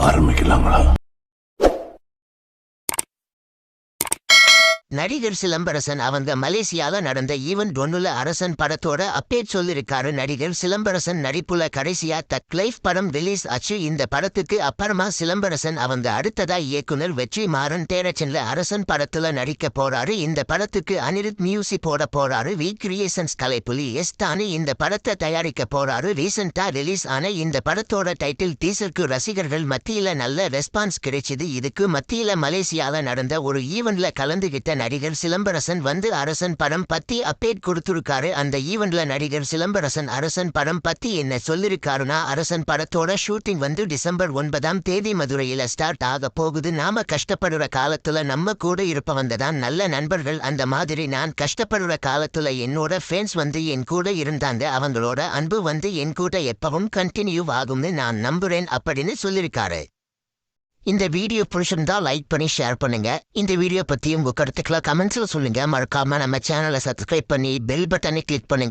ஆரம்பிக்கலாங்களா? நடிகர் சிலம்பரசன் அவங்க மலேசியால நடந்த ஈவென்ட் ஒன்னுல அரசன் படத்தோட அப்டேட் சொல்லிருக்காரு. நடிகர் சிலம்பரசன் நடிப்புல கடைசியா தக் லைஃப் படம் ரிலீஸ் ஆச்சு. இந்த படத்துக்கு அப்புறமா சிலம்பரசன் அவங்க அடுத்ததா இயக்குனர் வெற்றிமாறன் டைரக்ஷன்ல அரசன் படத்துல நடிக்க போறாரு. இந்த படத்துக்கு அனிருத் மியூசிக் போட போறாரு. வி கிரியேஷன்ஸ் கலைப்புலி தானி இந்த படத்தை தயாரிக்க போறாரு. ரீசெண்டா ரிலீஸ் ஆன இந்த படத்தோட டைட்டில் டீசருக்கு ரசிகர்கள் மத்தியில நல்ல ரெஸ்பான்ஸ் கிடைச்சது. இதுக்கு மத்தியில மலேசியால நடந்த ஒரு ஈவென்ட்ல கலந்துகிட்ட நடிகர் சிலம்பரசன் வந்து அரசன் படம் பத்தி அப்டேட் கொடுத்திருக்காரு. அந்த ஈவென்ட்ல நடிகர் சிலம்பரசன் அரசன் படம் பத்தி என்ன சொல்லிருக்காருன்னா, அரசன் படத்தோட ஷூட்டிங் வந்து டிசம்பர் 9 மதுரையில ஸ்டார்ட் ஆக போகுது. நாம கஷ்டப்படுற காலத்துல நம்ம கூட இருப்பவங்க தான் நல்ல நண்பர்கள். அந்த மாதிரி நான் கஷ்டப்படுற காலத்துல என்னோட ஃப்ரெண்ட்ஸ் வந்து என் கூட இருந்தாங்க. அவங்களோட அன்பு வந்து என் கூட எப்பவும் கண்டினியூ ஆகும்னு நான் நம்புறேன் அப்படின்னு சொல்லியிருக்காரு. இந்த வீடியோ பிடிச்சிருந்தா லைக் பண்ணி ஷேர் பண்ணுங்க. இந்த வீடியோ பத்தி உங்க கருத்துக்களை கமெண்ட்ஸ்ல சொல்லுங்க. மறக்காம நம்ம சேனலை சப்ஸ்கிரைப் பண்ணி பெல் பட்டனை கிளிக் பண்ணுங்க.